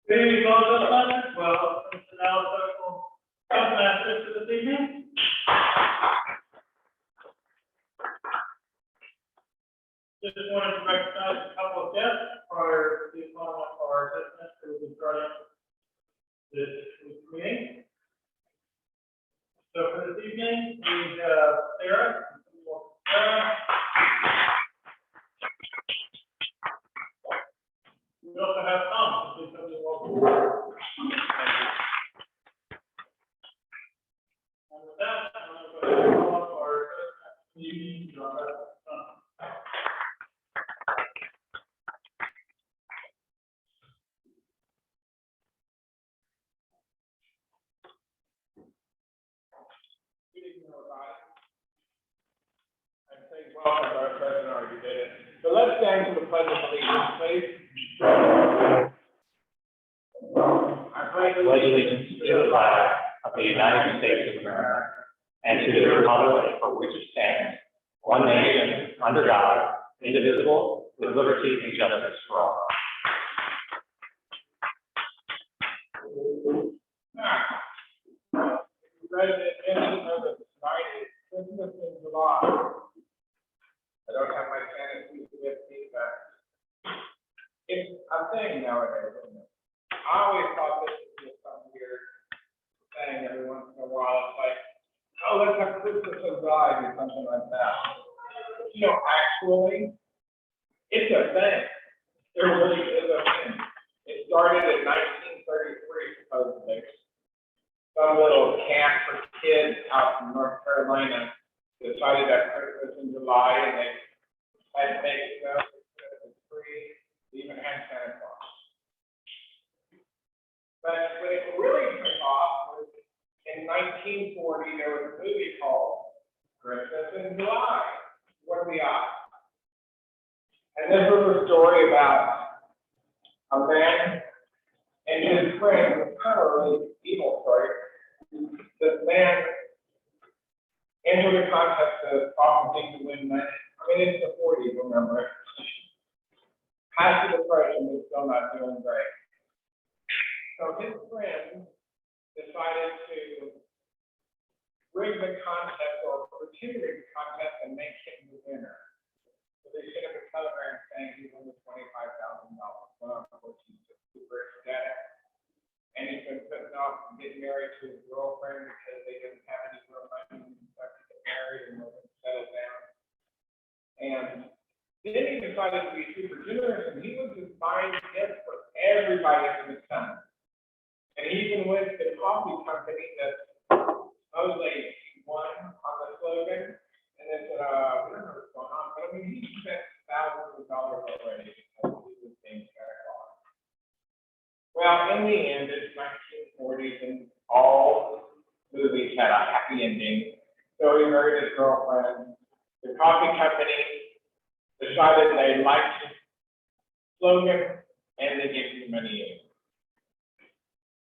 Good evening, fellow Toastmasters. Welcome to the Toastmasters for this evening. Just wanted to recognize a couple of guests prior to the one of our Toastmasters who will be starting this meeting. So for this evening, we have Sarah. We also have Tom. Please come to the wall. And with that, I'm going to go ahead and call up our meeting. Welcome to our president already did it. So let's stand to the pledge of allegiance, please. I pledge allegiance to the flag of the United States of America and to the republic for which it stands, one nation, under God, indivisible, with liberty and justice for all. President, tonight is Christmas in July. I don't have my fantasy with me, but it's a thing nowadays, isn't it? I always thought this was just some weird thing every once in a while. It's like, oh, let's have Christmas in July or something like that. But, you know, actually, it's a thing. There really is a thing. It started in 1933, supposedly. Some little camp for kids out in North Carolina decided that Christmas in July, and they had to make it up, it's free, even had Santa Claus. But when it really took off was in 1940, there was a movie called Christmas in July. What are the odds? And this was a story about a man and his friend. It was kind of a really evil story. This man entered a contest to often to win money. I mean, it's the 40s, remember. Past the Depression, was still not doing great. So his friend decided to rig the contest or pretend to rig the contest and make him the winner. So they should have a telegram saying he won the $25,000. Well, unfortunately, he's super ecstatic. And he's been putting off getting married to his girlfriend because they didn't have any real money and stuff to get married and wasn't settled down. And then he decided to be super generous, and he was just buying gifts for everybody under the sun. And he even went to the coffee company that supposedly won on the slogan, and they said, we don't know what's going on. But I mean, he spent thousands of dollars already because he was being Santa Claus. Well, in the end, it's 1940s, and all movies had a happy ending. So he married his girlfriend. The coffee company decided they liked his slogan, and they gave him money.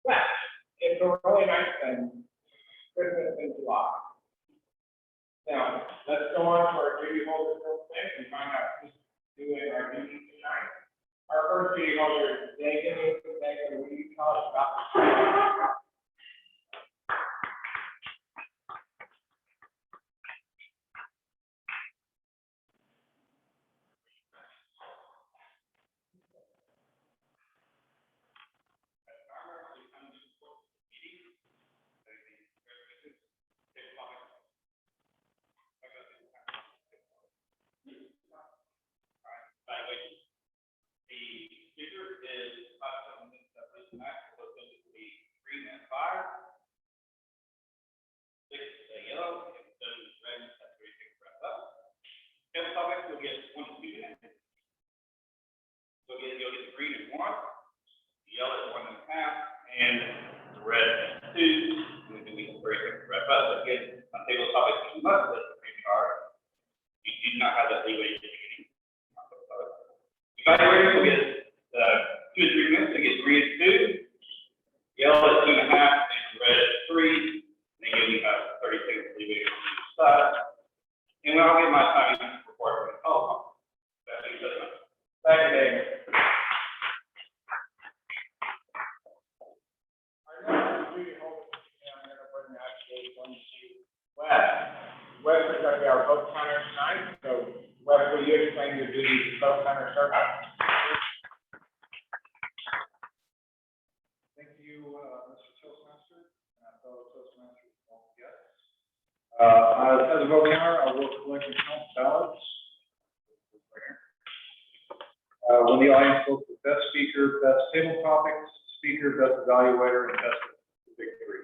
Well, it's a really nice thing, Christmas in July. Now, let's go on to our duty holders real quick and find out who's doing our duty tonight. Our first duty holder is Megan. Megan, will you tell us about the speaker is 5 minutes that was max, so it's going to be green and 5, 6 yellow, and 7 red, that's where you can wrap up. Table topics, you'll get 1 to 2 minutes. You'll get the green at 1, the yellow at 1.5, and the red at 2. And then we can break it and wrap up. But again, on table topics, you must list the green card. You do not have that leeway in the beginning. Evaluator will get 2 to 3 minutes to get green at 2, yellow at 2.5, and red at 3. And again, we have 30 seconds leeway on each side. And when I'll get my time report from the telephone. Thank you, David. explain your duties as co-center service. Thank you, Mr. Toastmaster, and fellow Toastmasters, all guests. As a vote counter, I will collect and count ballots. When the audience votes for best speaker, best table topics, speaker, best evaluator, and best the big three.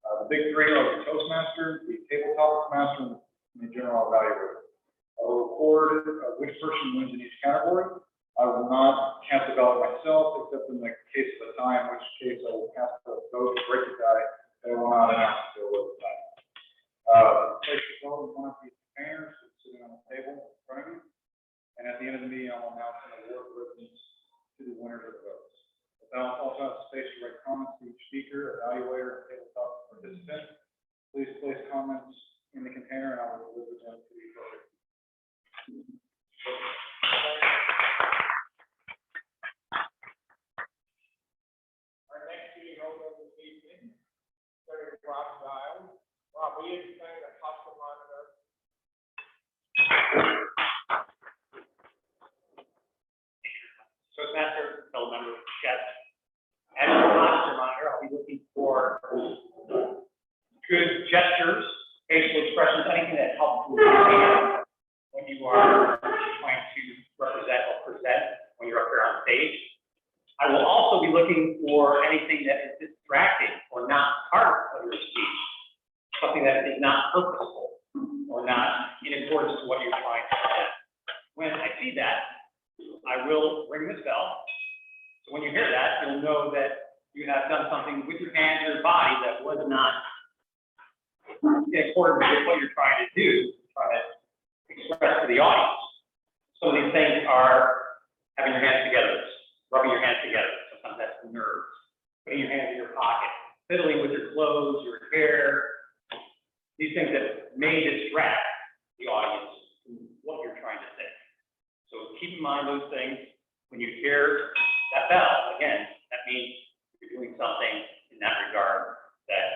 The big three are the Toastmaster, the table topics master, and the general evaluator. I will record which person wins in each category. I will not cast a ballot myself, except in the case of a tie, in which case I will cast a vote to break the tie, and I will not announce until it was tie. Place your vote in one of these containers that's sitting on the table in front of you. And at the end of the meeting, I will announce an award ribbons to the winners of the votes. The ballot also has space to write comments to each speaker, evaluator, and tabletop participant. Please place comments in the container, and I will deliver them to the appropriate. Our next meeting over this evening, Senator Rob Giles. Rob, will you explain the posture monitor? Toastmaster, fellow members, guests. As a posture monitor, I'll be looking for good gestures, facial expressions, anything that helps with your hand when you are trying to represent or present when you're up there on stage. I will also be looking for anything that is distracting or not part of your speech, something that is not purposeful or not in accordance to what you're trying to say. When I see that, I will ring this bell. So when you hear that, you'll know that you have done something with your hands or your body that was not in accordance with what you're trying to do, trying to express to the audience. So these things are having your hands together, rubbing your hands together. Sometimes that's the nerves. Putting your hands in your pocket, fiddling with your clothes, your hair. These things that may distract the audience from what you're trying to say. So keep in mind those things. When you hear that bell, again, that means you're doing something in that regard that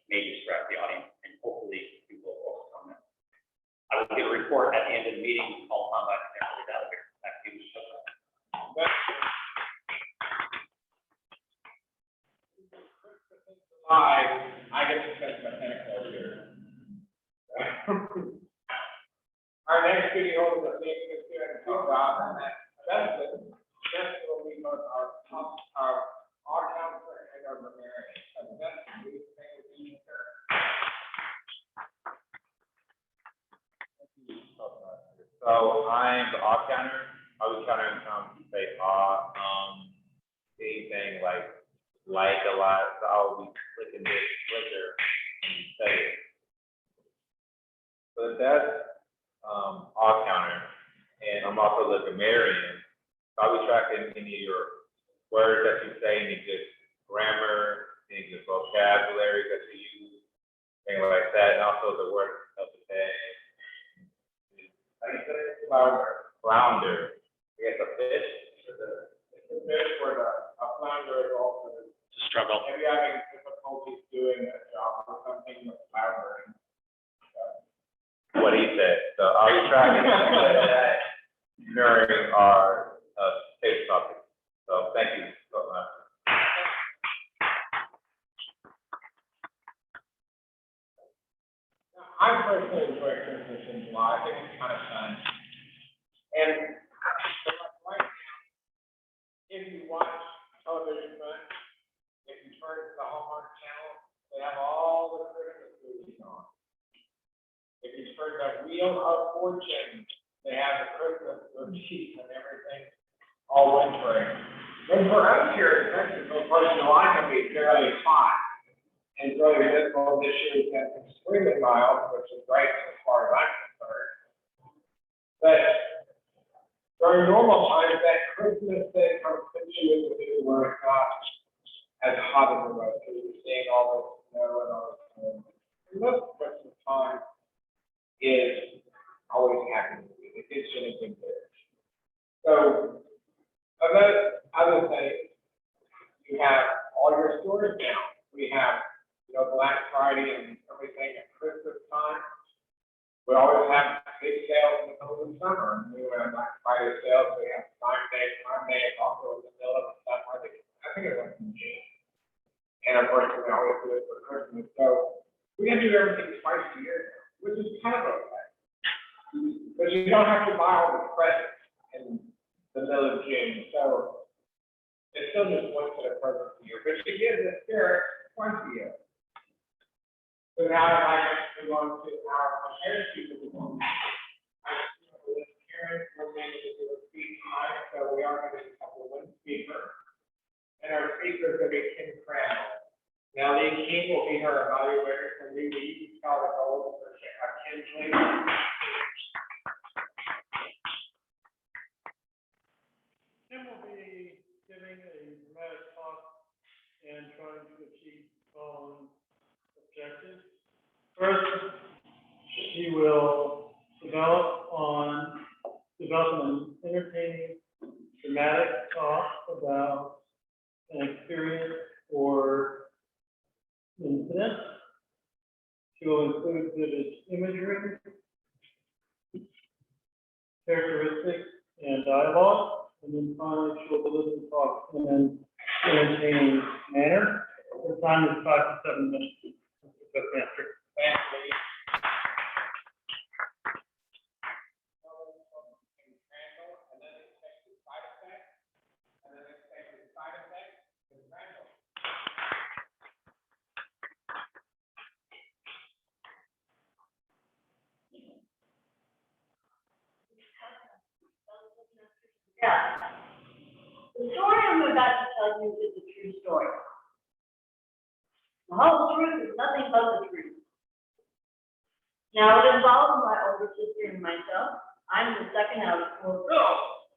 may distract the audience, and hopefully you will focus on that. I will give a report at the end of the meeting, call upon by the evaluator. Back to you, Mr. I get to set my technical here. Our next meeting over the next year and talk about and that will be both our counselor and our grammarian. And that's the thing with you, sir. So I'm the off counter. I was counting say off, anything like a lot. So I'll be clicking this clicker and you say it. So that's off counter, and I'm also the grammarian. So I'll be tracking any of your words that you say, any good grammar, any good vocabulary that you use, things like that, and also the word of the day. How do you say it? Flounder. Flounder. I guess a fish. It's a fish where a flounder is also. It's a struggle. If you're having difficulties doing a job or something with floundering. What he said. So I'll be tracking that during our case topic. So thank you so much. I personally enjoy Christmas in July. I think it's kind of fun. And right now, if you watch television, if you turn to the Hallmark Channel, they have all the Christmas movies on. If you turn to Wheel of Fortune, they have the Christmas movies and everything all wintering. And for us here in Texas, of course, July can be fairly hot. And really miserable. This year has been extremely mild, which is great as far as I'm concerned. But during normal times, that Christmas thing comes into the where it's not as hot as it was, because you're seeing all the snow and all the snow. And most Christmas time is always happy. It gets you anything good. So, other things, you have all your stores now. We have Black Friday and everything at Christmas time. We always have big sales in the middle of the summer. And we went Black Friday sales, we have Prime Day is also in the middle of the summer. I think it was in June. And of course, we always do it for Christmas. So we can do everything twice a year, which is kind of okay. But you don't have to buy all the presents in the middle of June. So it's still just one set of presents a year, but you get the spirit once a year. So now I'd like us to move on to our parents people. Parents, we're going to do a speech tonight, so we are going to have one speaker. And our speaker is going to be Kim Crandall. Now, Lee King will be her evaluator for new lead. Tell the goals for Kim, please. Tim will be giving a dramatic talk and trying to achieve the following objectives. First, he will develop an entertaining, dramatic talk about an experience or incident. She will include vivid imagery, characteristics, and dialogue. And then finally, she will deliver the talk in an entertaining manner. The time is 5 to 7 minutes. Toastmaster. Thanks, Lee. And then expected side effects, and then expected side effects, and Crandall. Yeah. The story I'm about to tell you is a true story. The whole truth is nothing but the truth. Now, it involves my older sister and myself. I'm the second out of 4 girls.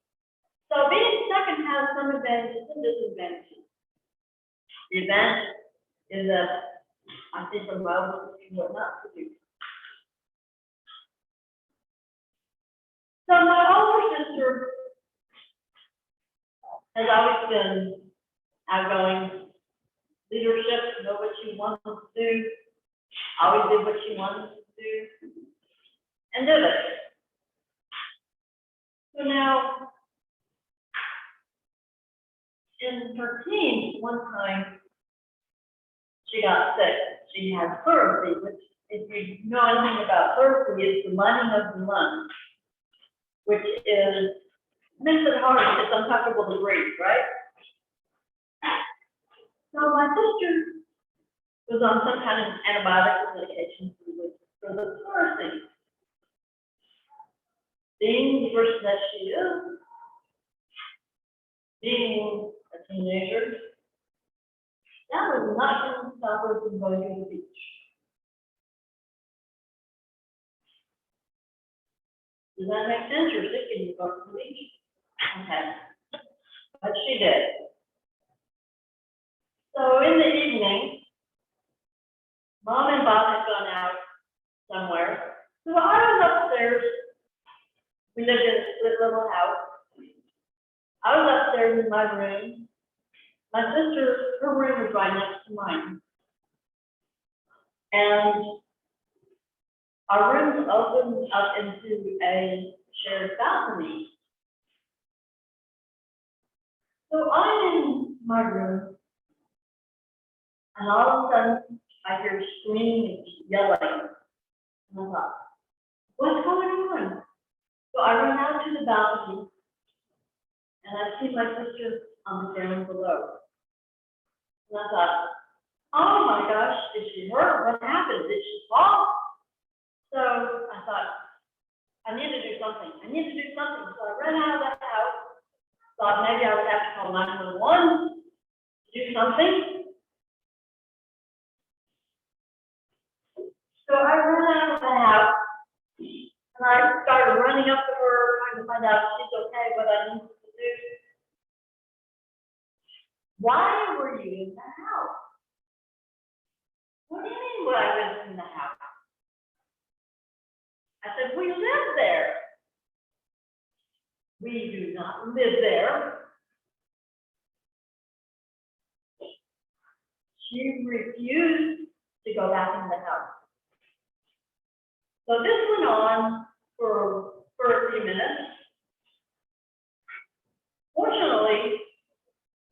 So being second has some advantages and disadvantages. The advantage is that I think of my older sister what not to do. So my older sister has always been outgoing, leadership, know what she wanted to do, always did what she wanted to do, and did it. So now, in her teens, one time, she got sick. She had pleurisy, which, if you know anything about pleurisy, is the lining of the lungs, which makes it hard, it's uncomfortable to breathe, right? So my sister was on some kind of antibiotic medication for the pleurisy. Being the person that she is, being a teenager, that was not going to stop her from going to the beach. Does that make sense? You're sick and you go to the beach? Okay. But she did. So in the evening, Mom and Bob had gone out somewhere. So I was upstairs. We lived in a split little house. I was upstairs in my room. My sister, her room was right next to mine. And our rooms opened up into a shared balcony. So I'm in my room, and all of a sudden, I hear screaming and yelling. And I thought, what's going on? So I run out to the balcony, and I see my sister on the ground below. And I thought, oh my gosh, did she hurt? What happened? Did she fall? So I thought, I need to do something. So I ran out of the house, thought maybe I would have to call 911 to do something. So I ran out of the house, and I started running up to her, trying to find out if she's okay, what I needed to do. Why were you in the house? What do you mean why I was in the house? I said, we live there. We do not live there. She refused to go back in the house. So this went on for for a few minutes. Fortunately,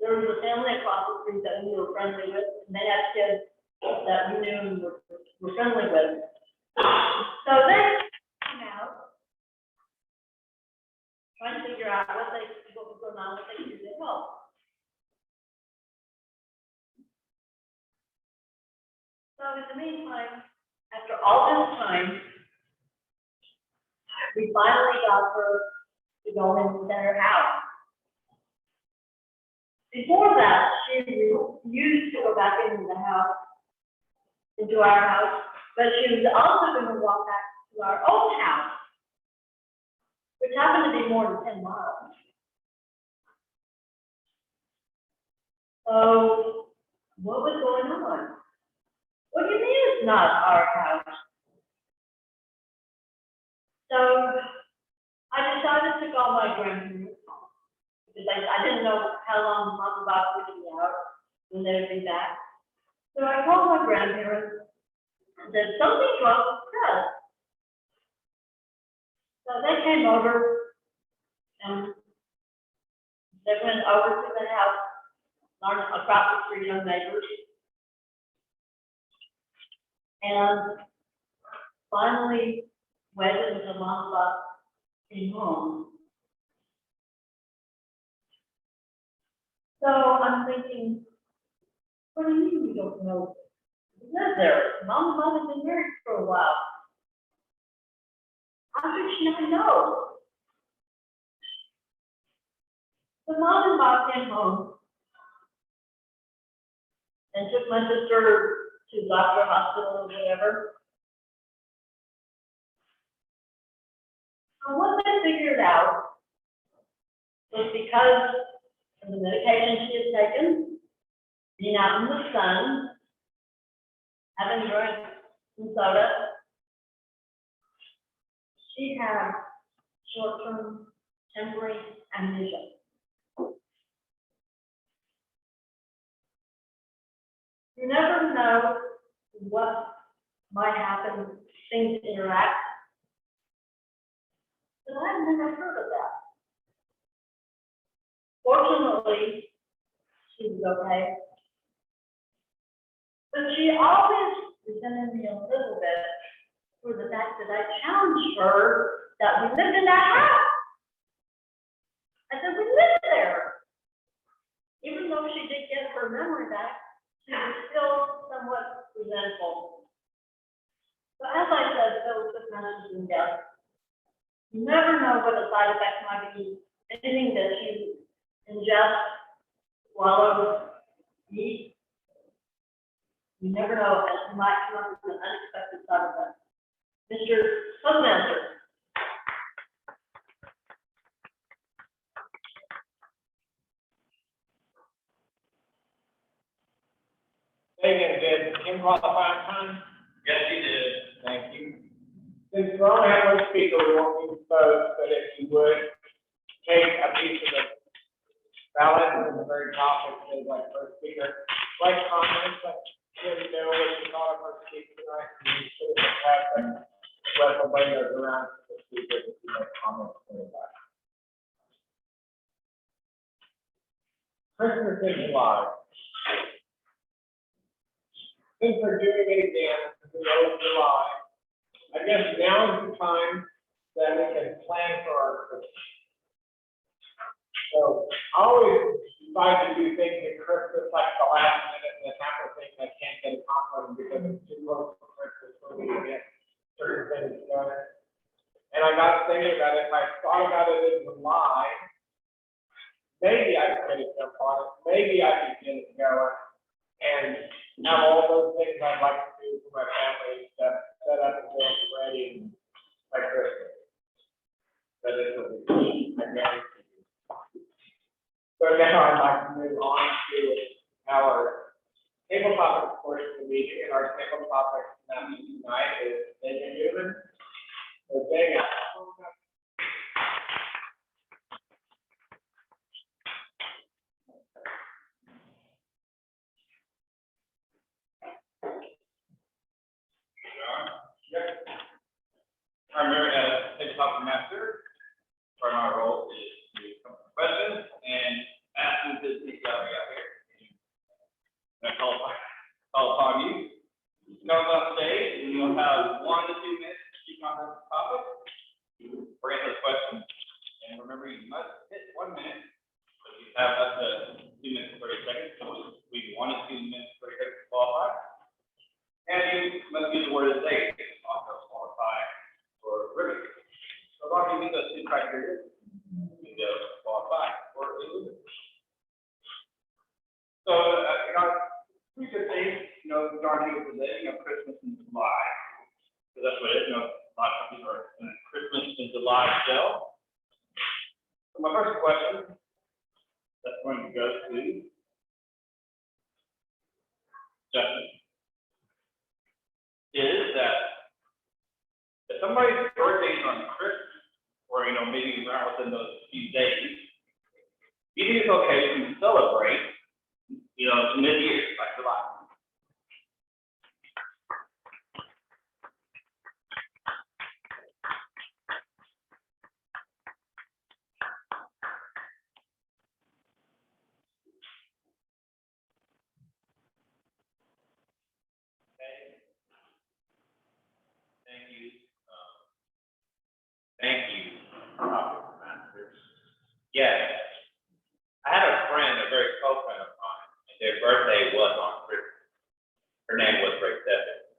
there was a family across the street that we were friendly with, and they had kids that we knew and were friendly with. So they came out, trying to figure out what was going on, what they could do to help. So in the meantime, after all this time, we finally got her to go into her house. Before that, she refused to go back into the house, into our house, but she was also going to walk back to our old house, which happened to be more than 10 miles. So, what was going on? What do you mean it's not our house? So, I decided to call my grandparents, because I didn't know how long Mom and Bob would be out, when they would be back. So I called my grandparents and said, something's wrong with Fred. So they came over and they went over to the house, across the street, our neighbors. And finally waited until Mom and Bob came home. So I'm thinking, what do you mean you don't know? We live there. Mom and Bob have been married for a while. How could she not know? So Mom and Bob came home and took my sister to doctor, hospital, or whatever. And what they figured out was because of the medication she had taken, being out in the sun, having drunk some soda, she had short-term temporary amnesia. You never know what might happen, things interact. But I've never heard of that. Fortunately, she was okay. But she always resented me a little bit for the fact that I challenged her that we lived in that house. I said, we lived there. Even though she did get her memory back, she was still somewhat resentful. So as I said, those with messages in death, you never know what the side effects might be. Anything that you ingest, swallow, eat, you never know, and you might come up with an unexpected side effect. Mr. Toastmaster. Megan, did Kim qualify on time? Yes, he did. Thank you. Since we only have one speaker, we won't need to vote, but if you would, take a piece of the ballot and the very top, it says like first speaker, like comments, like, you know what you thought of first speaker tonight, and you should have had them, let the waiters around the speaker if you make comments for that. Christmas is live. Since we're doing it again, we know it's July, I guess now is the time that we can plan for our Christmas. So I always try to do things at Christmas like the last minute and then half the things I can't get accomplished because it's too close to Christmas for me to get certain things done. And I got thinking about it, if I thought about it in July, maybe I could get it jump on it, maybe I could get it going. And have all those things I'd like to do for my family, set up and get ready by Christmas. But it will be, I guarantee you. So now I'd like to move on to our table topic portion of the meeting, and our table topic tonight is Megan Newman. So Megan. Our table topic 1 minute, but you have up to 2 minutes and 30 seconds, so we 1 and 2 minutes, 30 seconds to qualify. And you must use the word of the day, also qualify for ribbon. So as long as you meet those 2 criteria, you go qualify for a ribbon. So, three good things, darn you today, Christmas in July. So that's what it is, a lot of companies are in a Christmas in July sale. So my first question, that's going to go to Justin, is that if somebody's birthday is on Christmas, or maybe around within those few days, you think it's okay to celebrate, mid-year, like July. Thank you, Toastmasters. Yes, I had a friend, a very close friend of mine, and their birthday was on Christmas. Her name was Ray Stephens.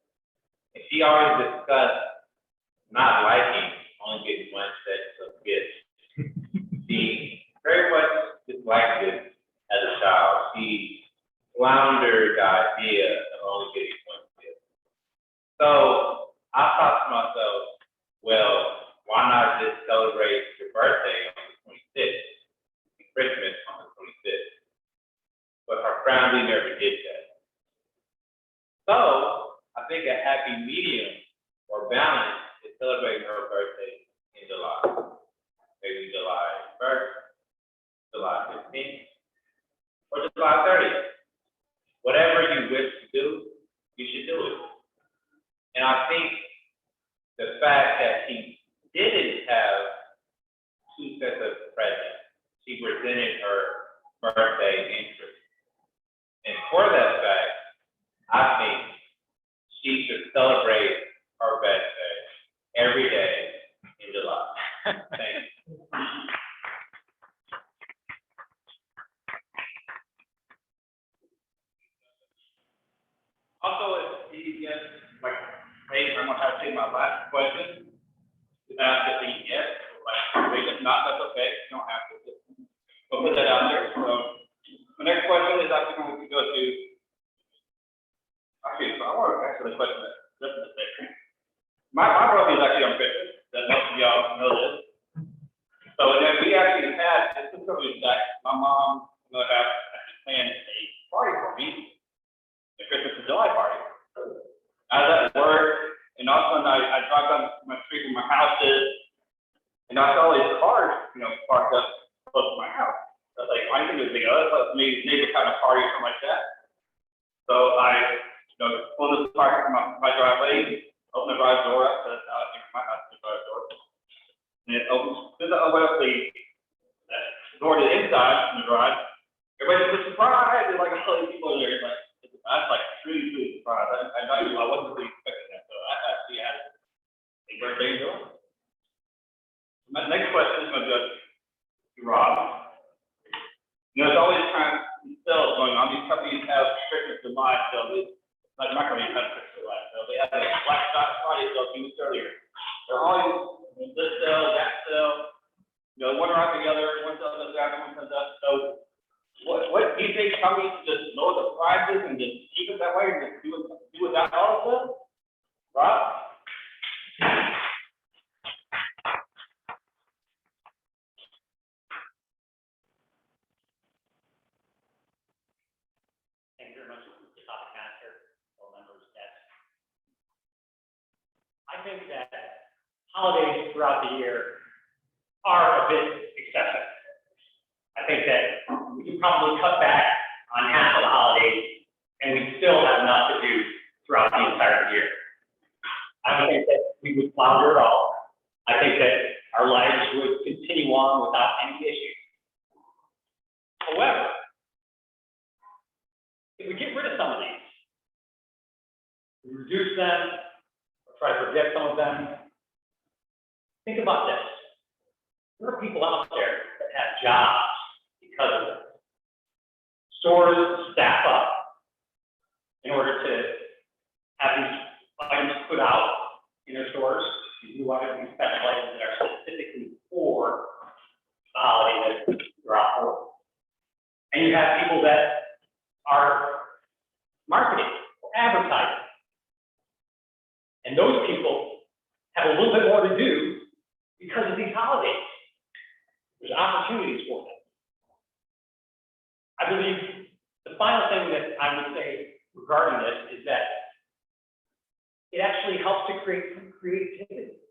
And she always discussed not liking only getting one set of gifts. She very much disliked it as a child. She floundered the idea of only getting one gift. So I thought to myself, well, why not just celebrate your birthday on the 26th and Christmas on the 25th? But her family never did that. So I think a happy medium or balance is celebrating her birthday in July. Maybe July 1st, July 15th, or July 30th. Whatever you wish to do, you should do it. And I think the fact that she didn't have 2 sets of presents, she presented her birthday interest. And for that fact, I think she should celebrate her birthday every day in July. Thank you. Also, if you get, hey, I'm going to have to say my last question. Ask if he yes, if not, that's okay. You don't have to. But put that out there. So the next question is actually going to go to. Actually, so I want to answer the question that Justin said. My birthday is actually on Christmas. That most of y'all know this. So then we actually had this is really that my mom will have actually planned a party for me, the Christmas in July party. I was at work. And all of a sudden, I drive down my street where my house is, and I saw these cars, parked up close to my house. I was like, I didn't think, that's maybe neighbor kind of party or something like that. So I, pulled this car from my driveway, opened the garage door up, because my house is the garage door. And it opens, as I open up the door to the inside in the garage, everybody's like, surprise! There's like all these people in there. I was like truly surprised. I wasn't really expecting that. So I actually had a birthday enjoy. My next question is going to go to Rob. There's always kind of sales going on. These companies have Christmas July sales. Like my company has Christmas July sales. They have a Black Friday sale 2 weeks earlier. They're always this sale, that sale. One around the other. One sells us down, one comes up. So what do you think companies just lower the prices and just keep it that way and just do without all of them? Rob? Thank you very much, Mr. Toastmaster, all members. I think that holidays throughout the year are a bit excessive. I think that we can probably cut back on half of the holidays, and we still have enough to do throughout the entire year. I don't think that we would flounder at all. I think that our lives would continue on without any issues. However, if we get rid of some of these, we reduce them, or try to forget some of them, think about this. There are people out there that have jobs because of it. Stores staff up in order to have these items put out in their stores, these new items, these special items that are specifically for the holiday that you're out for. And you have people that are marketing or advertising. And those people have a little bit more to do because of these holidays. There's opportunities for them. I believe the final thing that I would say regarding this is that it actually helps to create some creativity.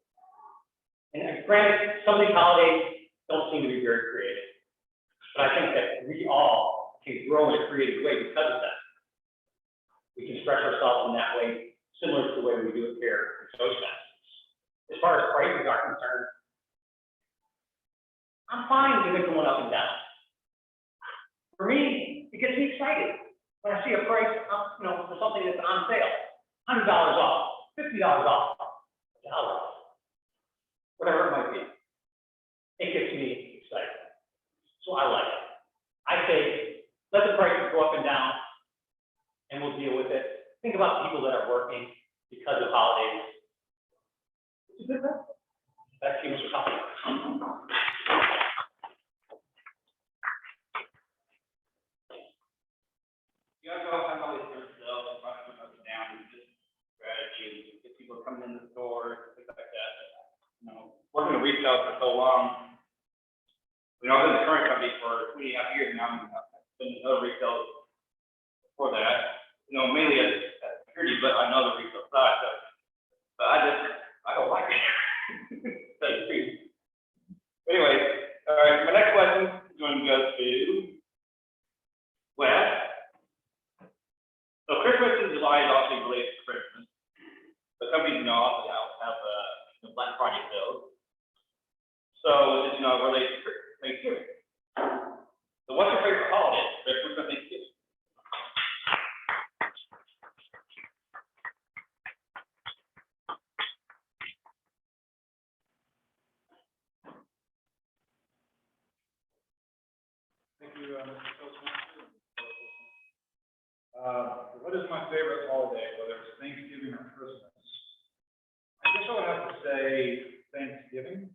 And granted, some of these holidays don't seem to be very creative, but I think that we all can grow in a creative way because of that. We can express ourselves in that way, similar to the way we do it here at Toastmasters. As far as prices are concerned, I'm fine giving going up and down. For me, it gets me excited when I see a price, for something that's on sale, $100 off, $50 off, $1 off, whatever it might be. It gets me excited. So I like it. I say, let the prices go up and down, and we'll deal with it. Think about people that are working because of holidays. It's a good thing. Back to you, Mr. Coffee. You guys all have all these different sales, running up and down, and just strategy, get people coming in the store, things like that. Working in retail for so long, I was in the current company for 2.5 years now, and I've been in other retail before that. Mainly as security, but I know the retail side, but I don't like it. Anyway, all right, my next question is going to go to Wes. So Christmas in July is also related to Christmas, but companies also have Black Friday sales. So this relates to Thanksgiving. So what's your favorite holiday? Christmas or Thanksgiving? Thank you, Mr. Toastmaster. What is my favorite holiday, whether it's Thanksgiving or Christmas? I guess I would have to say Thanksgiving,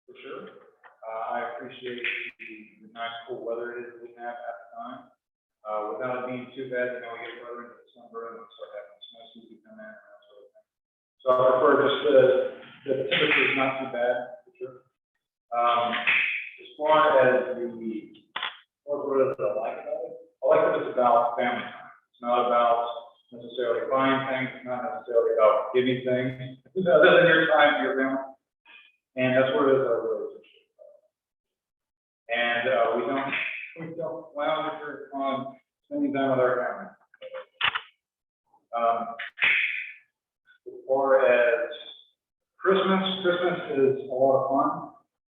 for sure. I appreciate the nice cool weather it is we have at the time. Without it being too bad, we get further into December and we start having snow season come in and that sort of thing. So I prefer just the temperature is not too bad, for sure. As far as what is it I like about it? I like that it's about family time. It's not about necessarily buying things, it's not necessarily about giving things. It's other than your time to your family. And that's what it is I really appreciate about it. And we don't lounge on spending time with our family. As far as Christmas is a lot of fun,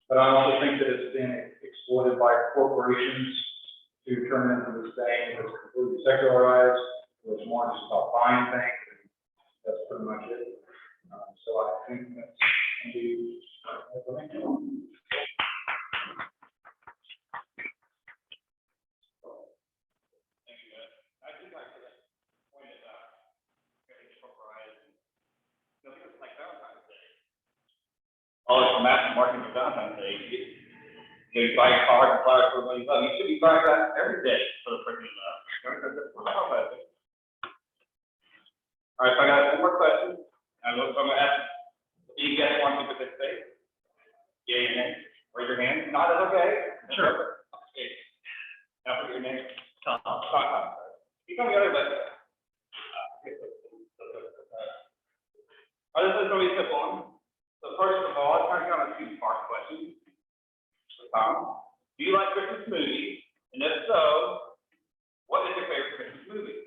but I also think that it's been exploited by corporations to turn into this thing that's completely secularized, where it's more just about buying things, and that's pretty much it. So I think that's indeed. Thank you, Ed. I think I could point it out. Very corporatized. I think it's like Valentine's Day. Oh, it's massive marketing for Valentine's Day. You buy cards and flowers for everybody you love. You should be buying that every day for the person you love. All right, so I got one more question. I'm going to ask, do you guys want to participate? Yeah, your name. Raise your hand. Not as okay. Sure. Okay. Now put your name. Tom. You come the other way. This is going to be a simple one. So first of all, I'm trying to get on a two-part question. Tom, do you like Christmas movies? And if so, what is your favorite Christmas movie?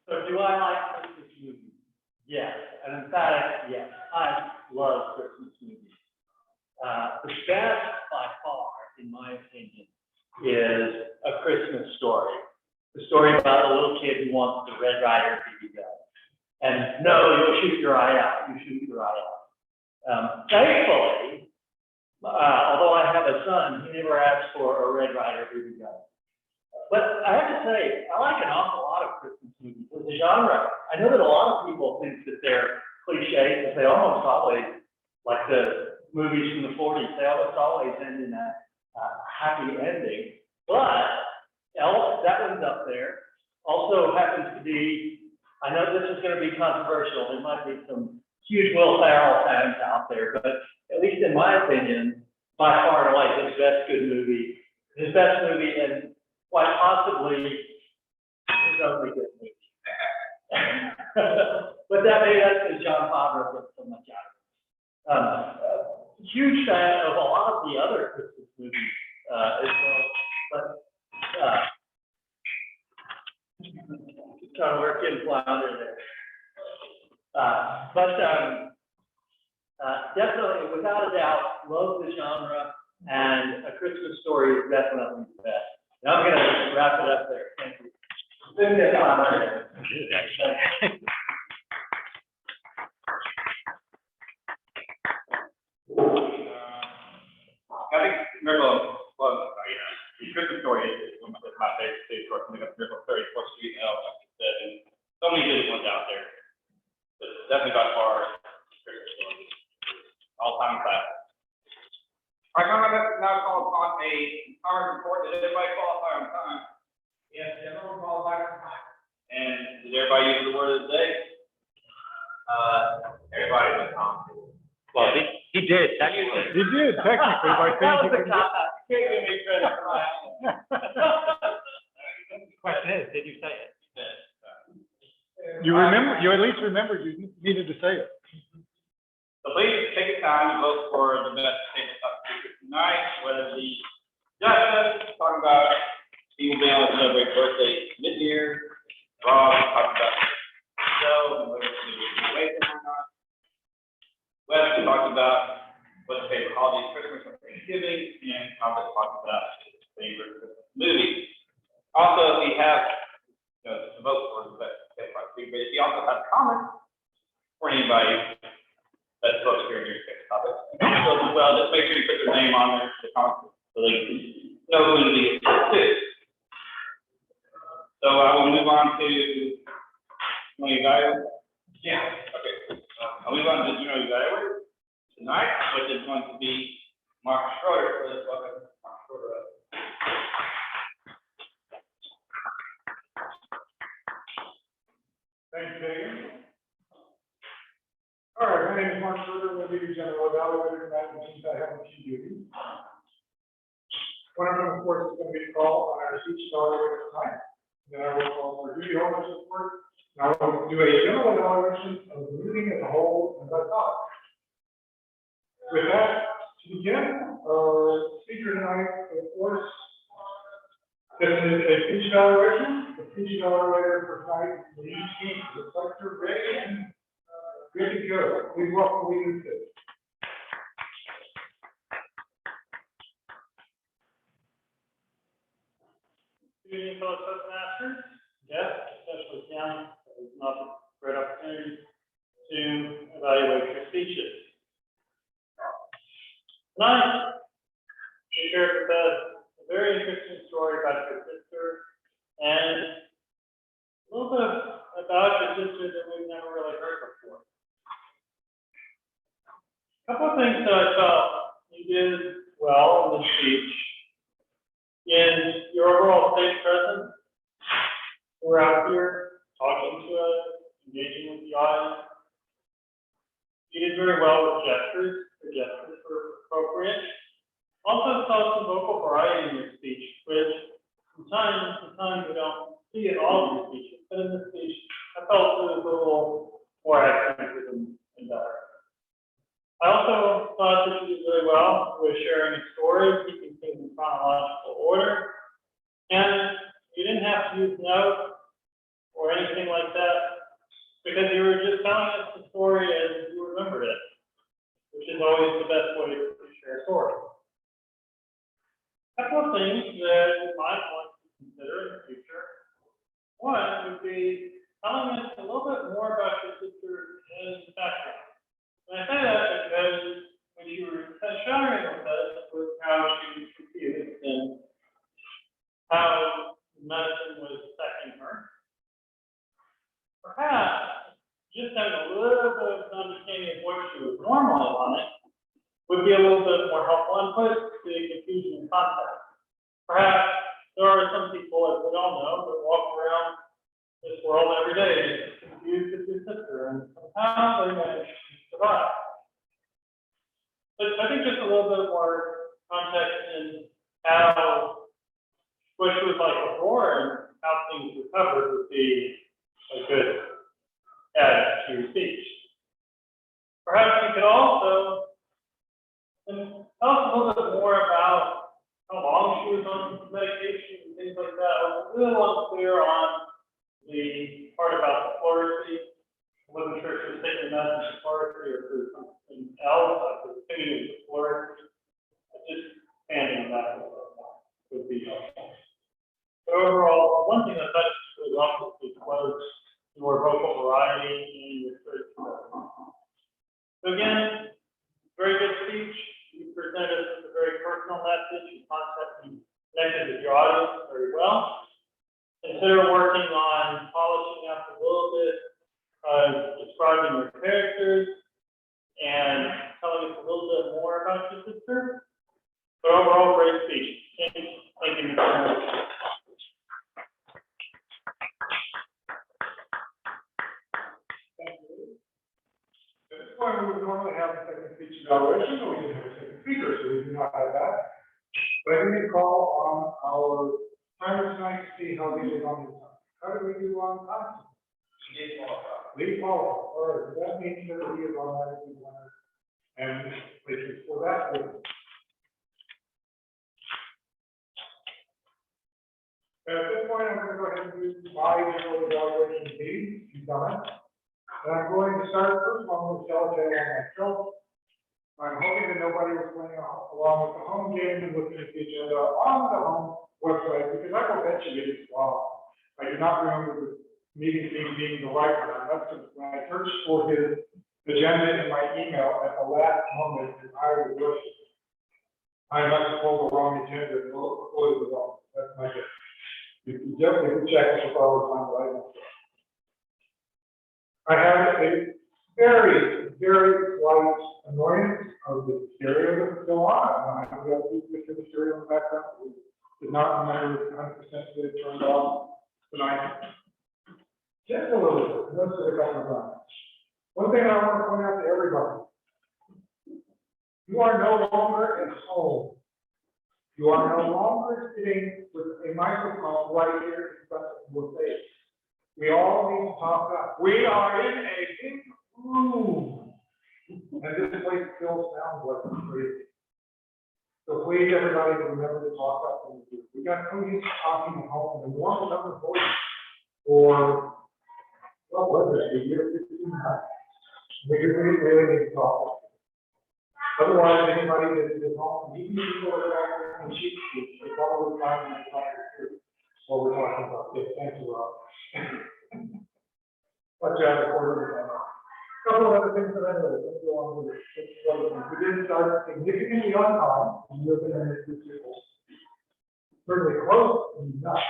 So do I like Christmas movies? Yes, an emphatic yes. I love Christmas movies. The best by far, in my opinion, is A Christmas Story. the story about the little kid who wants the Red Ryder BB gun. And no, you'll shoot your eye out, you shoot your eye out. Thankfully, although I have a son, he never asked for a Red Ryder BB gun. But I have to say, I like an awful lot of Christmas movies. As a genre, I know that a lot of people think that they're cliches, that they almost always, like the movies from the 40s, they almost always end in a happy ending. But Elf, that one's up there. Also happens to be, I know this is going to be controversial. There might be some huge Will Ferrell fans out there, but at least in my opinion, by far and away, his best movie, and quite possibly his only good movie. But that's because John Favreau gets so much out of it. Huge fan of a lot of the other Christmas movies as well, but trying to work in flounder there. Definitely, without a doubt, love the genre, and A Christmas Story is definitely the best. Now I'm going to wrap it up there. Thank you. I think Miracle, the Christmas Story is one of my favorite stage shorts. I think it's Miracle 34th Street, Elf, like you said, and so many good ones out there. But definitely by far, Christmas Story, all-time classic. All right, I'm going to now call upon a current report. Did everybody qualify on time? Yes, everyone qualified for time. And did everybody use the word of the day? Everybody was on. Well, he did, technically. You did technically by That was saying. a cop-out. You can't give me credit for that. Question is, did you say it? You remember, you at least remembered you needed to say it. So please take the time to vote for the best tabletop speaker tonight, whether the judges talking about people being able to celebrate birthday mid-year, Rob talking about the show, and whether it's going to be away from or not. Wes talked about what's his favorite holiday, Christmas or Thanksgiving, and Albert talked about his favorite Christmas movie. Also, we have, to vote for the best tabletop speaker, but if you also have comments for anybody that's supposed to hear your topic. So as well, just make sure you put their name on there, the comment, so they can know who to be to. So I will move on to evaluator. Yeah. Okay. I'll move on to general evaluator tonight, which is going to be Mark Schroeder. So let's welcome Mark Schroeder up. Thanks, Megan. All right, my name is Mark Schroeder, I'm the lead general evaluator tonight, which means I have a few duties. One of them, of course, is going to be the call on our speech evaluator tonight. Then I will call for duty holders report. And I will do a general evaluation of the meeting as a whole and that's all. With that, to begin, our speaker tonight, of course, this is a speech evaluation. The speech evaluator for tonight is the chief reflector, Rick, and good to go. Please welcome Lee to Good evening, fellow Toastmasters. Yes, especially Kim, it's not a great opportunity to evaluate your speeches. Tonight, we shared with us a very interesting story about your sister and a little bit about your sister that we've never really heard before. A couple of things that I felt you did well in the speech. In your overall stage presence, we're out here talking to us, engaging with the audience. You did very well with gestures. The gestures were appropriate. Also saw some vocal variety in your speech, which sometimes we don't see in all of your speeches. But in this speech, I felt it was a little more accented and better. I also thought that you did really well with sharing a story, keeping things in chronological order, and you didn't have to use notes or anything like that, because you were just telling us the story as you remembered it, which is always the best way to share a story. A couple of things that you might want to consider in the future One would be telling us a little bit more about your sister and background. And I say that because when you were sharing with us with how she was confused and how medicine was affecting her, perhaps just having a little bit of understanding of what she was normally like would be a little bit more helpful and put the confusion in context. Perhaps there are some people, as we all know, that walk around this world every day confused with your sister, and somehow they manage to survive. But I think just a little bit more context in how what she was like before and how things recovered would be a good add to your speech. Perhaps you could also tell us a little bit more about how long she was on medication and things like that. I was a little unclear on the part about the pleurisy. I wasn't sure if she was taking medicine for pleurisy or for something else. I was thinking it was pleurisy. Just expanding on that a little bit more would be helpful. But overall, one thing that touched really well was your vocal variety and your search. So again, very good speech. You presented us with a very personal message. You constantly connected with your audience very well. Consider working on polishing up a little bit, describing your characters and telling us a little bit more about your sister. But overall, great speech. Thank you very much. At this point, we would normally have a second speech evaluation, but we didn't have a second speaker, so we do not have that. But I need to call on our timer tonight to see how they did on this time. How did we do on time? Lead qualified. All right, so that means that we is automatically winner. And places for that. At this point, I'm going to go ahead and do my general evaluation meeting. You've done it. And I'm going to start first one with Delta on myself. I'm hoping that nobody was playing along with the home game and looking at the agenda on the home website, because I will bet you it is wrong. I do not remember the meeting being the right one. I must have, when I searched for his agenda in my email at the last moment, and I was rushing. I must have pulled the wrong agenda and uploaded the wrong. That's my guess. You can definitely check this all the time right now. I have a very, very slight annoyance of the stereo that's still on. I have got to picture the stereo in the background. We did not remember 100% that it turned off tonight. Just a little bit. Let's do a couple of times. One thing I want to point out to everybody. You are no longer at home. You are no longer sitting with a microphone right here in front of your face. We all need to talk up. We are in a big room. And this place still sounds like crazy. So please, everybody, remember to talk up when you do. We got no use talking at home in a normal number of voices for, what was it, a year, 15 months. We really need to talk up. Otherwise, anybody that is at home, even people that are back there in cheap seats, they probably find that what we're talking about. Yes, thank you, Rob. Watch out, the quarter. Couple of other things that I noticed. Let's go on with it. We did start significantly on time, and we're going to make this certainly close and not.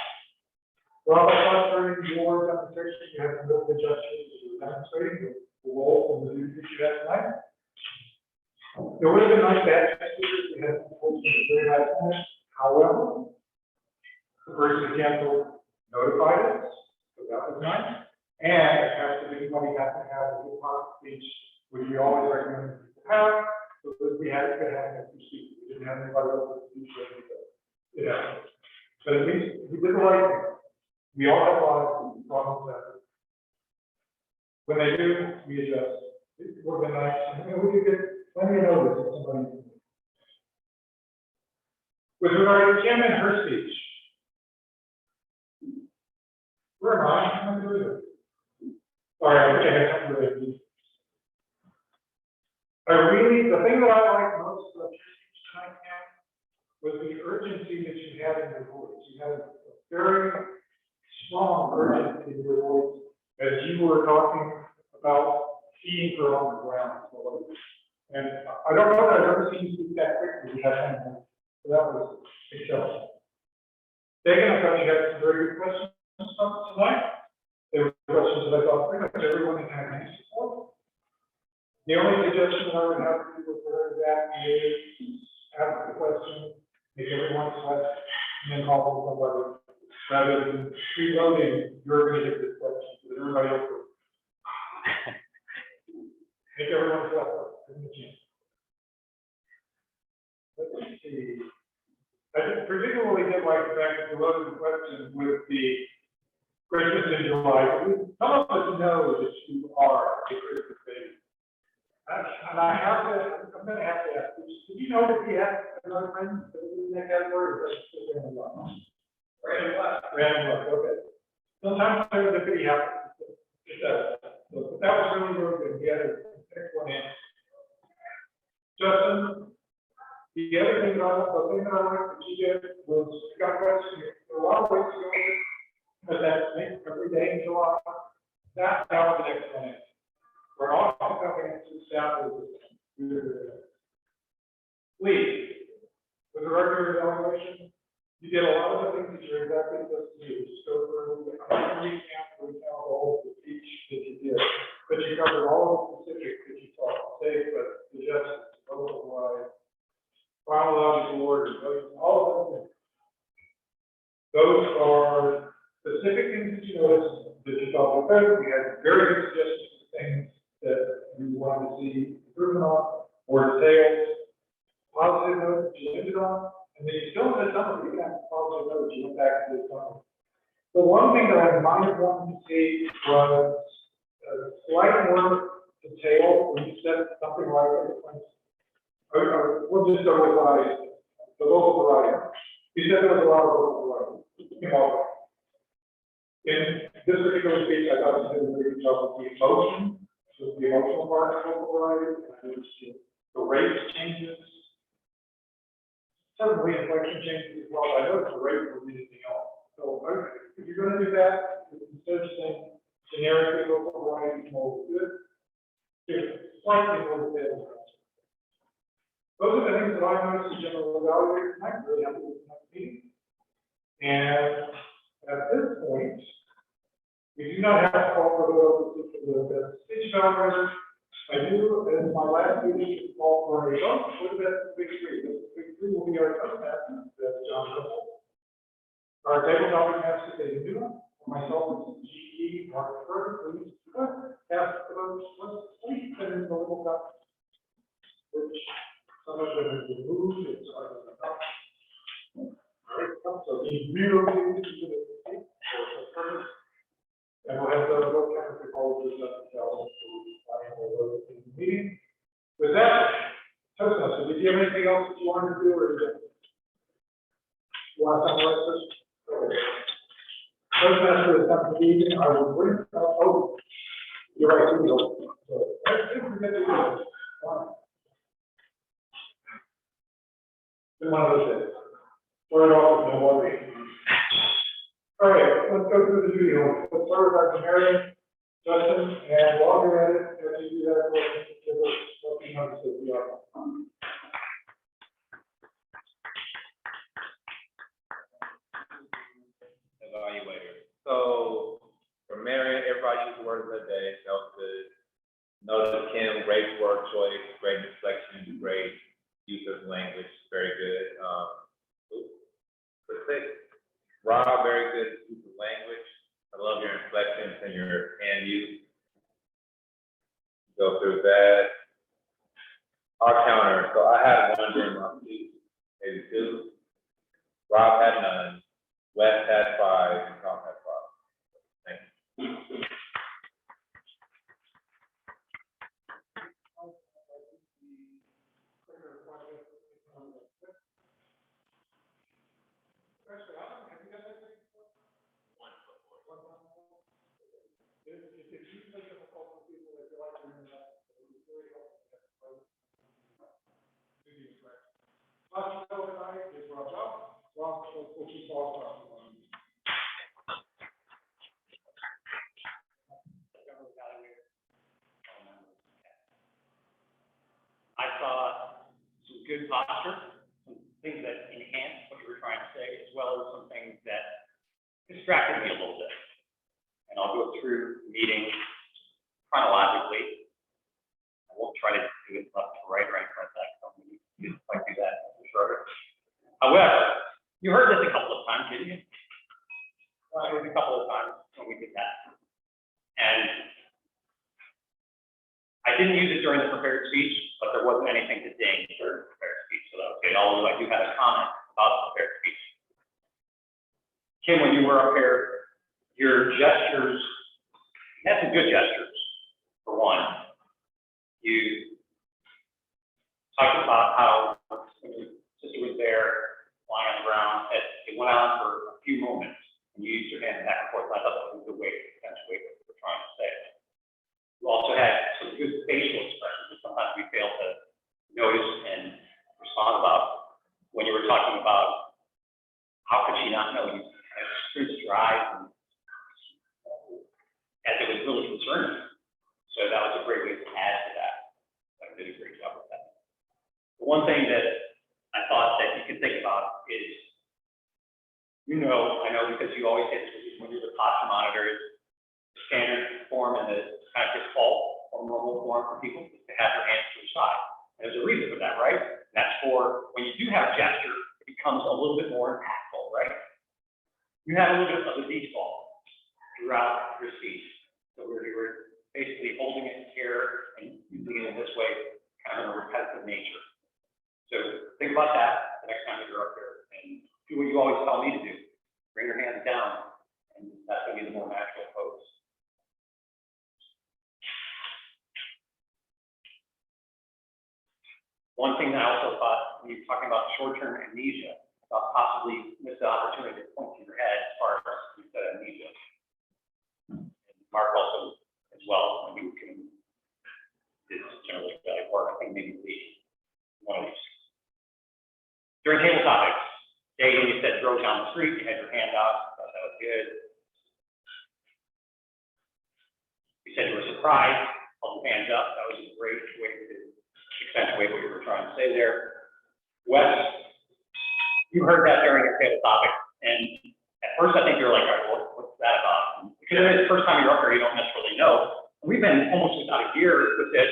Rob, I thought during your demonstration, you had some real good gestures that you were demonstrating the role and the duties that you had tonight. There would have been nice to have speakers. We had some very nice points. However, the person canceled notified us, so that was nice. And it has to be, everybody has to have a good part speech, which we always recommend people have, so that we had to have an extra speech. We didn't have anybody else to speak ready to go. Yeah. But at least we did the right thing. We all have lives, problems happen. When they do, we adjust. It would have been nice. And we could get plenty of notice if somebody. With regard to Kim and her speech. Where am I? I'm doing it. Sorry, I think I had something really deep. The thing that I like most about your speech tonight, Kim, was the urgency that you had in your voice. You had a very strong urgency in your voice as you were talking about seeing her on the ground. And I don't know that I've ever seen you speak that quickly. So that was exceptional. Megan, I thought you had some very good questions tonight. They were questions that I thought pretty much everyone had an answer for. The only suggestion I would have for you for that is ask the question, make everyone sweat, and then call for somebody. Rather than preloading, you're going to get this question, so that everybody else will. Make everyone sweat. Let's see. I particularly did like the fact that you loaded the question with the Christmas in July. Some of us know that you are a Christmas baby. And I have to, I'm going to have to ask, did you know that he had another friend that was in that category, or is that random luck? Random luck. Random luck, okay. Sometimes serendipity happens. It does. But that was really, really good. We had to pick one in. Justin, the other thing that I liked that you did was you got questions. There are a lot of ways to go with it, but that makes every day in July. That was the next one. We're all coming into staff with Lee, with the regular evaluation, you did a lot of the things that you're exactly supposed to do. Just go through, I'm not going to recount all of the speech that you did, but you covered all of the specifics that you taught, safe, but the justice, override, chronological order, all of those things. Those are specific things that you noticed that you thought were good. We had very good suggestions for things that you wanted to see improvement on, or details, positive notes that you ended on, and then you still had some of you got positive notes, you went back to the summary. The one thing that I might have wanted to see was a slight more detail when you said something like, we'll just go with what I said, the local variety. You said there was a lot of local variety. In this particular speech, I thought you did a very good job with the emotion. So the emotional part of local variety, the rate changes, certainly inflection changes as well. I know the rate will be anything else. So if you're going to do that, instead of saying generically local variety is more good, it's slightly more detailed. Those are the things that I noticed in general evaluator tonight. Really happy with tonight's meeting. And at this point, we do not have to call for the speech evaluator. I do, as my last duty, call for a vote for the big three. The big three will be our Toastmasters, that's John Russell. Our table topic master, David Newman. Myself, is GE, Mark Furr, please. Cast the votes, please, and in the little cup, which some of them have been moved, it's already the top. All right, so the relocated to the state for the purpose. And we'll have the vote counter proposals up until the meeting. With that, Toastmaster, did you have anything else that you wanted to do, or did you want to summarize this? Okay. Toastmaster is done for the evening. I will bring oh, you're right, you know. I didn't forget to do this. Been one of those days. Start off with no more reading. All right, let's go through the duty order. Let's start with our Marion, Justin, and while you're at it, as you do that, give us what you notice that we are. Evaluator. So for Marion, everybody used the word of the day. That was good. Notice Kim, great word choice, great inflection, great use of language, very good. Rob, very good use of language. I love your inflections and your and use. Go through that. Our counter. So I had one during my speech, maybe two. Rob had none. Wes had 5, and Tom had 5. Thank you. good posture, some things that enhance what you were trying to say, as well as some things that distracted me a little bit. And I'll go through the meeting chronologically. I won't try to do it left to right, right to left. You might do that shorter. However, you heard this a couple of times, didn't you? It was a couple of times when we did that. And I didn't use it during the prepared speech, but there wasn't anything to ding during the prepared speech, so that was good. Although I do have a comment about the prepared speech. Kim, when you were up here, your gestures, you had some good gestures. For one, you talked about how when your sister was there, lying on the ground, it went on for a few moments, and you used your hand back and forth. I thought that was a good way to accentuate what you were trying to say. You also had some good facial expressions that sometimes we fail to notice and respond about. When you were talking about how could she not know, you kind of squinted your eyes, and as it was really concerning. So that was a great way to add to that. I did a great job with that. The one thing that I thought that you could think about is, I know because you always say this when you're the posture monitor, the standard form and the kind of default or normal form for people is to have their hands to the side. And there's a reason for that, right? And that's for when you do have gesture, it becomes a little bit more impactful, right? You have a little bit of a default throughout your speech. So we're basically holding it here and using it in this way, kind of in a repetitive nature. So think about that the next time you're up there and do what you always tell me to do. Bring your hands down, and that's going to be the more natural pose. One thing that I also thought when you're talking about short-term amnesia, about possibly missed the opportunity to point to your head as far as you said amnesia. And Mark also, as well, when you can, is generally work, I think maybe one of these. During table topics, Dave, when you said throw down the street, you had your hand out, I thought that was good. You said you were surprised, held your hands up, that was a great way to accentuate what you were trying to say there. Wes, you heard that during your table topic, and at first I think you're like, all right, what's that about? Because it's the first time you're up there, you don't necessarily know. We've been almost about a year with this,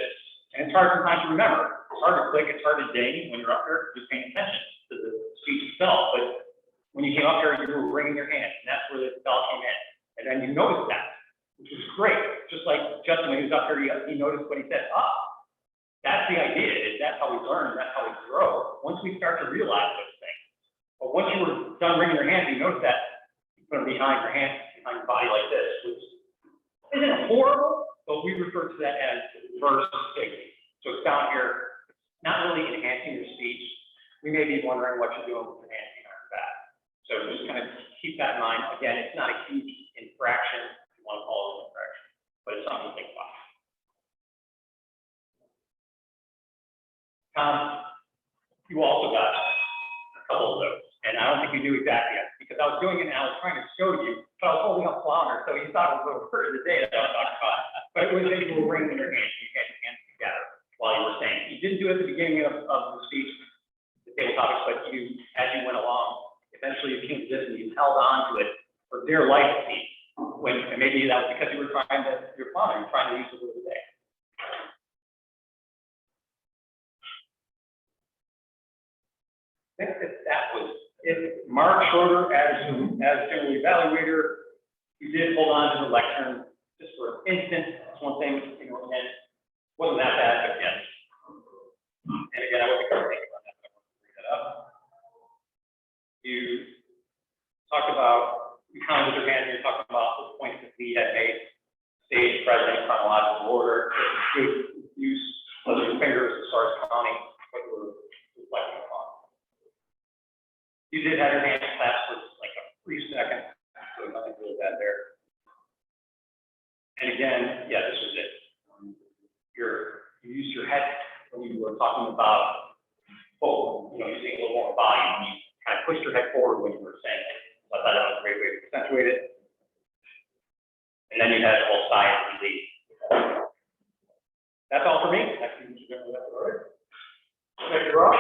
and it's hard sometimes to remember. It's hard to click, it's hard to ding when you're up there, just paying attention to the speech itself. But when you came up here, you were wringing your hands, and that's where the bell came in. And then you noticed that, which was great. Just like Justin, when he was up here, he noticed what he said, that's the idea, is that's how we learn, that's how we grow. Once we start to realize those things. But once you were done wringing your hands, you noticed that you put them behind your hands, behind your body like this, which isn't horrible, but we refer to that as reverse dignity. So it's down here, not really enhancing your speech. We may be wondering what you're doing with your hands behind your back. So just kind of keep that in mind. Again, it's not a huge infraction, if you want to call it an infraction, but it's something to think about. You also got a couple of those, and I don't think you knew exactly yet, because I was doing it and I was trying to show you, but I was holding up flounder, so you thought it was a word of the day that I was talking about. But it was that you were bringing your hands, you had your hands together while you were saying. You didn't do it at the beginning of the speech, the table topics, but you, as you went along, eventually you came to this and you held on to it for dear life to see. And maybe that was because you were trying to, you're trying to use the word of the day. I think that was it. Mark Schroeder, as general evaluator, you did hold on to the lectern just for an instant. That's one thing, and it wasn't that bad, but yes. And again, I wasn't going to think about that, but I want to bring that up. You talked about, you counted your hand, you're talking about the points that we had made, stage, present, chronological order, good use of your fingers as far as counting what you were reflecting upon. You did have your hand clasped for like a brief second, so nothing really bad there. And again, yeah, this was it. You used your head when you were talking about, using a little more volume. You kind of pushed your head forward when you were saying it. So I thought that was a great way to accentuate it. And then you had the whole sigh of relief. That's all for me. Thank you, Mr. General. Thank you, Rob.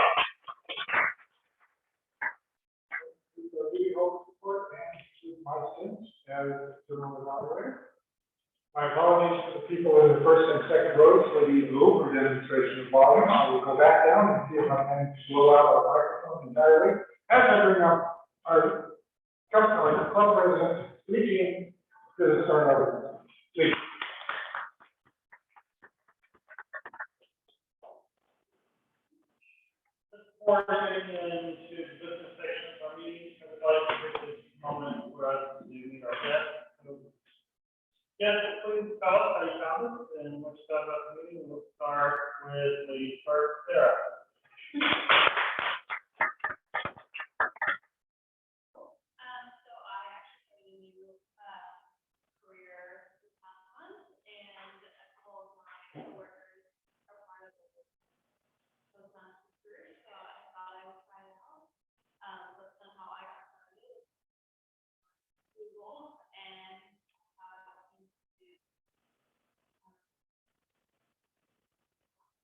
my stints as general evaluator. My apologies to the people in the first and second rows for the over demonstration of volume. I will go back down and see if I can blow out our microphone entirely. As I bring up our club president, speaking to the start of it. Please. Before getting into the business section of our meeting, I would like to take this moment for us to meet our guests. Yes, please tell us how you found us and what you thought about the meeting. We'll start with the first Sarah. So I actually started a new career this past month, and a couple of my coworkers are part of the Toastmasters career, so I thought I would try it out. That's kind of how I got started. Google and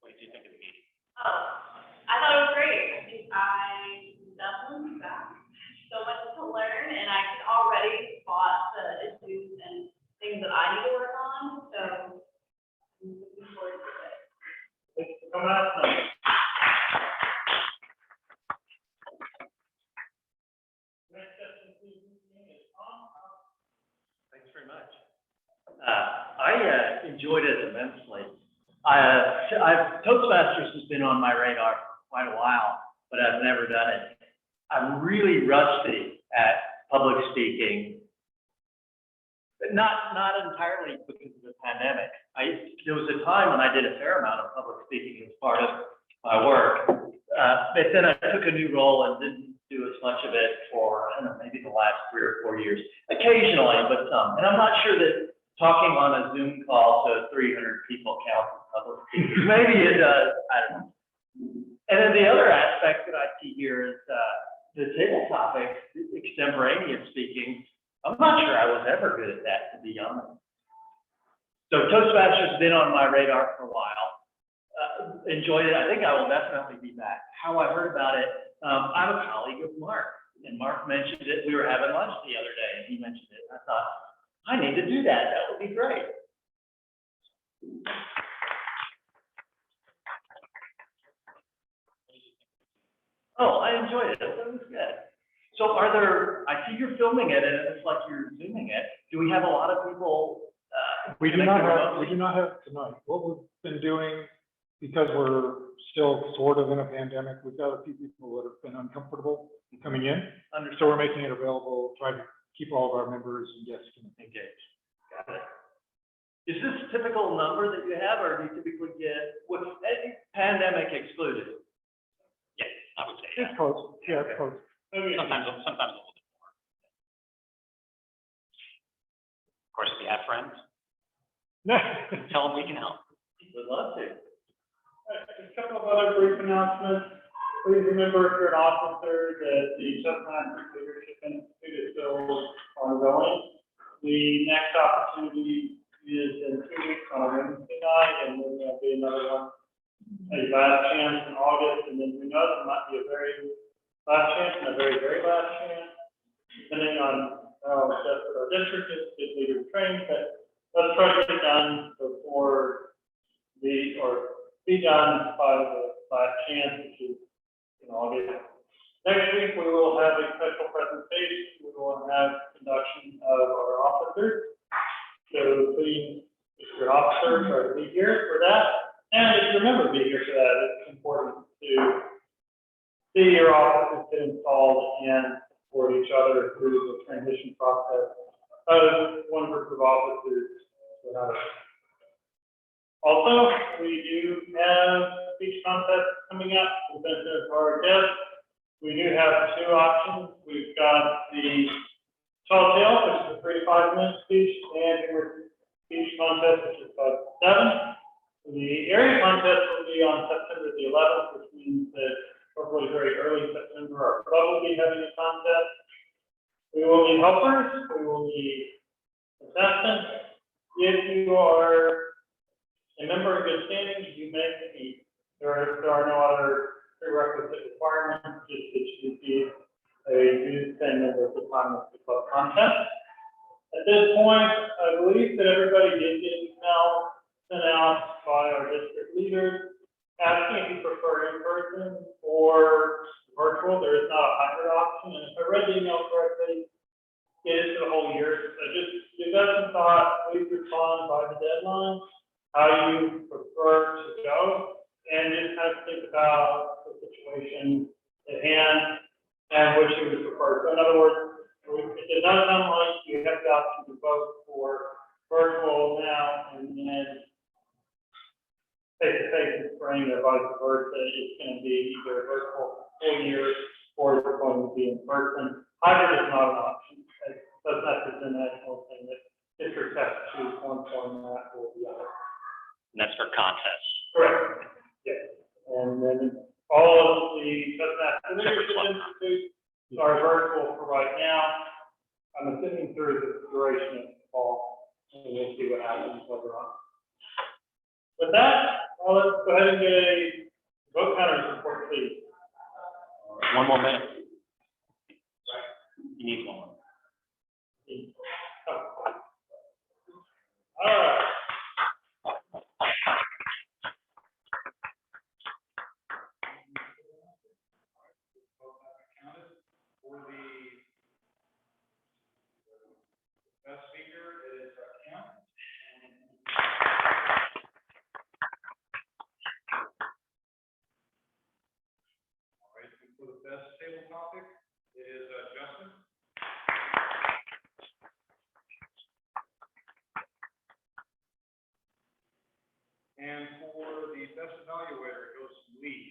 What did you think of the meeting? I thought it was great. I definitely back. So much to learn, and I can already spot the issues and things that I need to work on. So I'm looking forward to it. Thanks for coming out tonight. Next session, please, is Tom. Thanks very much. I enjoyed it immensely. Toastmasters has been on my radar for quite a while, but I've never done it. I'm really rusty at public speaking, but not entirely because of the pandemic. There was a time when I did a fair amount of public speaking as part of my work, but then I took a new role and didn't do as much of it for, I don't know, maybe the last 3 or 4 years. Occasionally, but some. And I'm not sure that talking on a Zoom call to 300 people counts as public speaking. Maybe it does, I don't know. And then the other aspect that I see here is the table topics, extemporaneous speaking. I'm not sure I was ever good at that, to be honest. So Toastmasters has been on my radar for a while. Enjoyed it. I think I will definitely be back. How I heard about it, I'm a colleague of Mark, and Mark mentioned it. We were having lunch the other day, and he mentioned it. And I thought, I need to do that. That would be great. Oh, I enjoyed it. That was good. So I see you're filming it, and it's like you're zooming it. Do we have a lot of people? We do not have tonight. What we've been doing, because we're still sort of in a pandemic, we've got a few people that have been uncomfortable coming in. So we're making it available, trying to keep all of our members and guests engaged. Got it. Is this a typical number that you have, or do you typically get, with pandemic excluded? Yes, I would say. It's close. Yeah, it's close. Sometimes a little bit more. Of course, if you have friends, tell them we can help. Would love to. A couple of other brief announcements. Please remember, if you're an officer, that the Toastmasters Leadership Institute is still ongoing. The next opportunity is in 2 weeks on a Wednesday night, and then there'll be another one, a last chance in August, and then we know there might be a very last chance and a very, very last chance, depending on how desperate our district is to get leaders trained, but let's try to get it done before be done by the last chance, which is in August. Next week, we will have a special presentation. We will have induction of our officers. So please, if you're an officer, try to be here for that. And if you remember to be here for that, it's important to see your officers get installed and support each other through the transition process of one group of officers to another. Also, we do have speech contests coming up for the benefit of our guests. We do have 2 options. We've got the tall tale, which is a 3 to 5 minute speech, and your speech contest, which is 5 to 7. The area contest will be on September the 11th, which means that hopefully very early September, our club will be having a contest. We will need helpers. We will need assistants. If you are a member of good standing, you may compete. There are no other prerequisite requirements, just that you be a do spend most of the time with the club content. At this point, I believe that everybody did get an email sent out by our district leaders asking if you prefer in person or virtual. There is not a hybrid option, and if I read the email correctly, it is for the whole year. So just give that some thought, please respond by the deadline, how you prefer to go, and just kind of think about the situation at hand and what you would prefer. So in other words, it does not sound like you have the option to vote for virtual now and then face-to-face in spring or vice versa. It's going to be either virtual full year or it's going to be in person. Hybrid is not an option. That's not just a national thing that districts have to choose one format or the other. And that's for contests. Correct. Yes. And then all of the Toastmasters Leadership Institutes are virtual for right now. I'm assuming through the duration of the fall, and we'll see what happens later on. With that, let's go ahead and get a vote counters report, please. One more minute. You need one more. All right. For the best speaker, it is Cam. All right, and for the best table topic, it is Justin. And for the best evaluator, it goes to Lee.